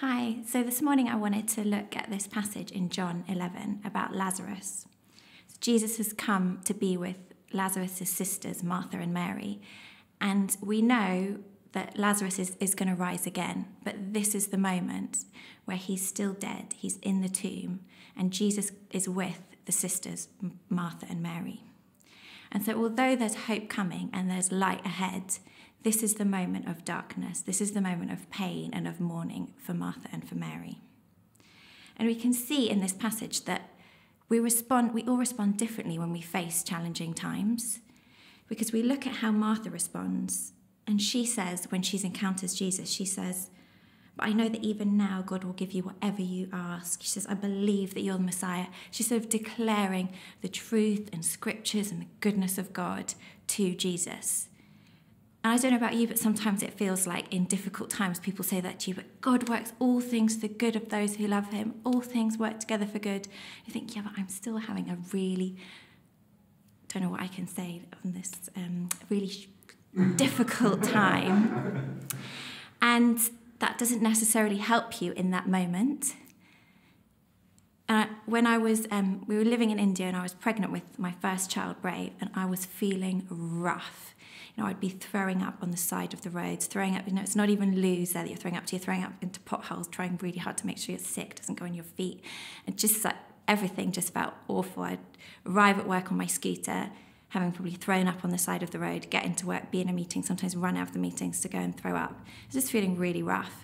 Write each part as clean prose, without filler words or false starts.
Hi, so this morning I wanted to look at this passage in John 11 about Lazarus. So Jesus has come to be with Lazarus' sisters, Martha and Mary, and we know that Lazarus is going to rise again, but this is the moment where he's still dead, he's in the tomb, and Jesus is with the sisters, Martha and Mary. And so although there's hope coming and there's light ahead, this is the moment of darkness. This is the moment of pain and of mourning for Martha and for Mary. And we can see in this passage that we all respond differently when we face challenging times, because we look at how Martha responds, and she says, when she encounters Jesus, she says, "But I know that even now God will give you whatever you ask." She says, "I believe that you're the Messiah." She's sort of declaring the truth and scriptures and the goodness of God to Jesus. And I don't know about you, but sometimes it feels like in difficult times people say that to you, but God works all things for the good of those who love him. All things work together for good. You think, yeah, but I'm still having a really, don't know what I can say on this, really difficult time. And that doesn't necessarily help you in that moment. When I was, we were living in India and I was pregnant with my first child, Brave, and I was feeling rough. I'd be throwing up on the side of the roads, throwing up, it's not even loos there that you're throwing up to, you're throwing up into potholes, trying really hard to make sure you're sick, doesn't go on your feet. And just like everything just felt awful. I'd arrive at work on my scooter, having probably thrown up on the side of the road, get into work, be in a meeting, sometimes run out of the meetings to go and throw up. I was just feeling really rough.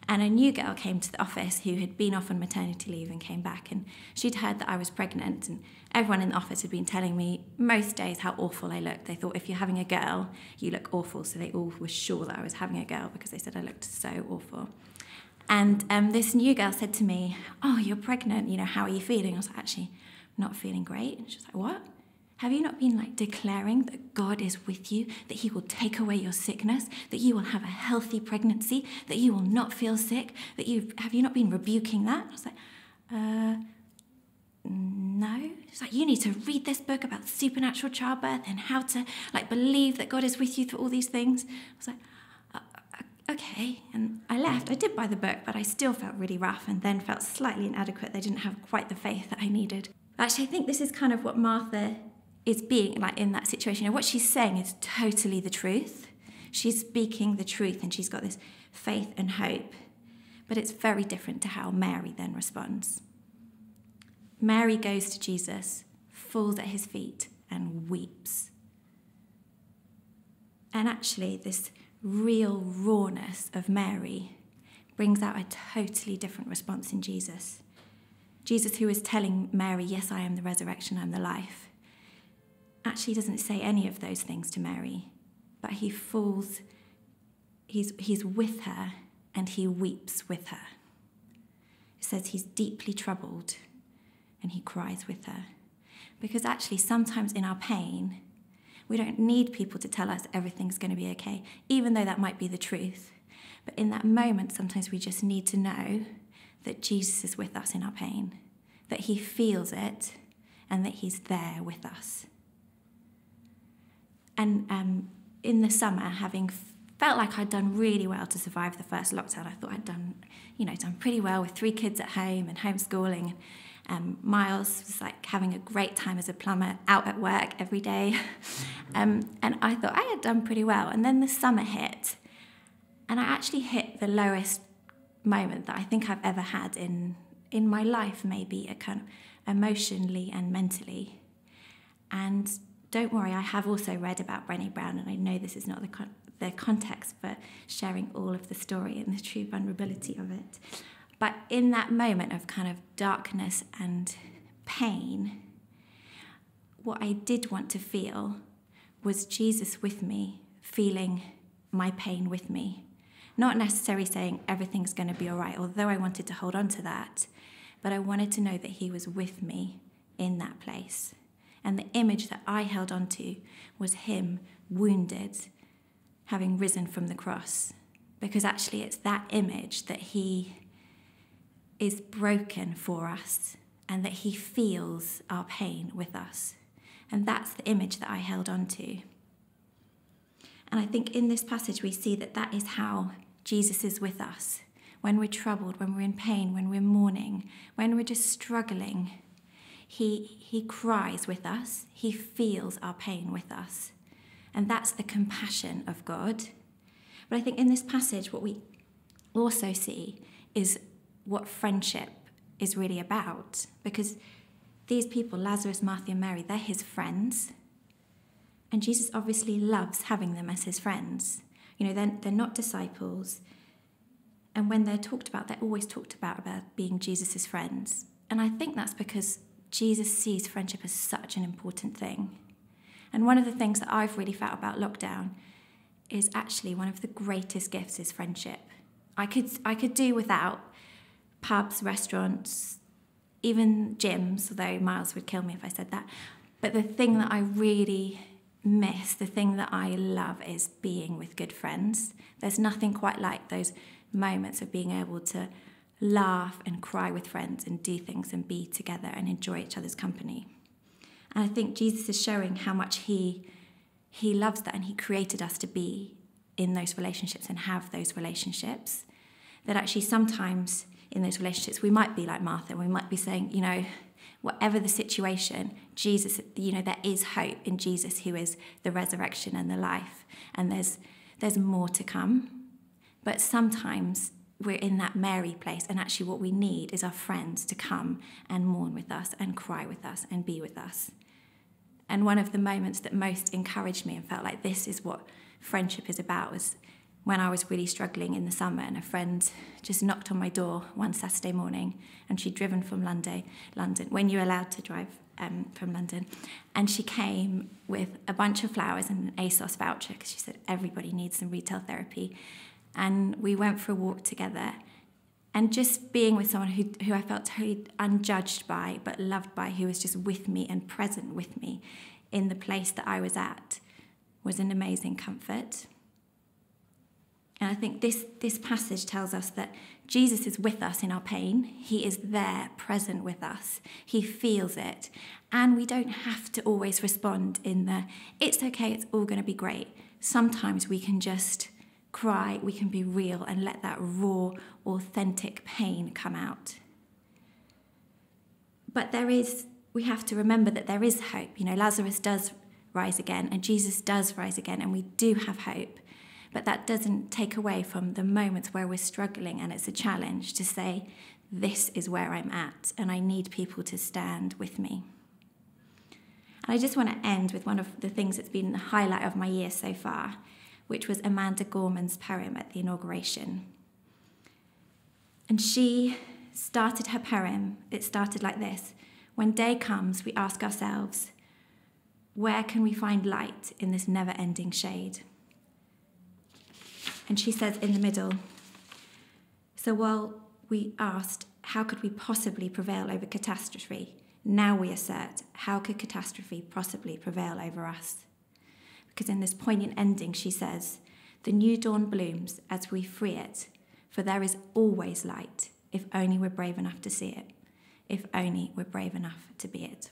And a new girl came to the office who had been off on maternity leave and came back, and she'd heard that I was pregnant, and everyone in the office had been telling me most days how awful I looked. They thought, if you're having a girl, you look awful, so they all were sure that I was having a girl because they said I looked so awful. And this new girl said to me, "Oh, you're pregnant, how are you feeling?" I was like, "Actually, I'm not feeling great." And she was like, "What? Have you not been declaring that God is with you, that he will take away your sickness, that you will have a healthy pregnancy, that you will not feel sick, have you not been rebuking that?" I was like, no. She's like, "You need to read this book about supernatural childbirth and how to believe that God is with you through all these things." I was like, okay. And I left. I did buy the book, but I still felt really rough and then felt slightly inadequate. They didn't have quite the faith that I needed. Actually, I think this is kind of what Martha is being in that situation. And what she's saying is totally the truth. She's speaking the truth and she's got this faith and hope. But it's very different to how Mary then responds. Mary goes to Jesus, falls at his feet and weeps. And actually this real rawness of Mary brings out a totally different response in Jesus. Jesus, who is telling Mary, "Yes, I am the resurrection, I'm the life," actually doesn't say any of those things to Mary, but he falls, he's with her and he weeps with her. It says he's deeply troubled and he cries with her. Because actually sometimes in our pain, we don't need people to tell us everything's going to be okay, even though that might be the truth. But in that moment, sometimes we just need to know that Jesus is with us in our pain, that he feels it and that he's there with us. And in the summer, having felt like I'd done really well to survive the first lockdown, I thought I'd done pretty well with 3 kids at home and homeschooling. Miles was having a great time as a plumber, out at work every day. And I thought I had done pretty well. And then the summer hit, and I actually hit the lowest moment that I think I've ever had in my life, maybe kind of emotionally and mentally. And don't worry, I have also read about Brené Brown, and I know this is not the context for sharing all of the story and the true vulnerability of it. But in that moment of kind of darkness and pain, what I did want to feel was Jesus with me, feeling my pain with me. Not necessarily saying everything's going to be all right, although I wanted to hold on to that, but I wanted to know that he was with me in that place. And the image that I held on to was him wounded, having risen from the cross. Because actually it's that image that he is broken for us and that he feels our pain with us. And that's the image that I held on to. And I think in this passage we see that that is how Jesus is with us. when we're troubled, when we're in pain, when we're mourning, when we're just struggling. He cries with us. He feels our pain with us. And that's the compassion of God. But I think in this passage, what we also see is what friendship is really about. Because these people, Lazarus, Martha, and Mary, they're his friends. And Jesus obviously loves having them as his friends. They're not disciples. And when they're talked about, they're always talked about being Jesus' friends. And I think that's because Jesus sees friendship as such an important thing. And one of the things that I've really felt about lockdown is actually one of the greatest gifts is friendship. I could do without pubs, restaurants, even gyms, although Miles would kill me if I said that. But the thing that I really miss, the thing that I love is being with good friends. There's nothing quite like those moments of being able to laugh and cry with friends and do things and be together and enjoy each other's company. And I think Jesus is showing how much he loves that, and he created us to be in those relationships and have those relationships. That actually sometimes in those relationships we might be like Martha, we might be saying, whatever the situation, Jesus, there is hope in Jesus, who is the resurrection and the life, and there's more to come. But sometimes we're in that Mary place, and actually what we need is our friends to come and mourn with us and cry with us and be with us. And one of the moments that most encouraged me and felt like this is what friendship is about was when I was really struggling in the summer, and a friend just knocked on my door one Saturday morning, and she'd driven from London, when you're allowed to drive from London, and she came with a bunch of flowers and an ASOS voucher because she said everybody needs some retail therapy. And we went for a walk together, and just being with someone who I felt totally unjudged by but loved by, who was just with me and present with me in the place that I was at, was an amazing comfort. And I think this passage tells us that Jesus is with us in our pain. He is there, present with us. He feels it. And we don't have to always respond in the, it's okay, it's all going to be great. Sometimes we can just cry, we can be real and let that raw, authentic pain come out. But we have to remember that there is hope. Lazarus does rise again, and Jesus does rise again, and we do have hope. But that doesn't take away from the moments where we're struggling and it's a challenge to say, this is where I'm at, and I need people to stand with me. And I just want to end with one of the things that's been the highlight of my year so far, which was Amanda Gorman's poem at the inauguration. And she started her poem, it started like this: when day comes, we ask ourselves, where can we find light in this never-ending shade? And she says in the middle, so while we asked, how could we possibly prevail over catastrophe? Now we assert, how could catastrophe possibly prevail over us? Because in this poignant ending, she says, the new dawn blooms as we free it, for there is always light, if only we're brave enough to see it, if only we're brave enough to be it.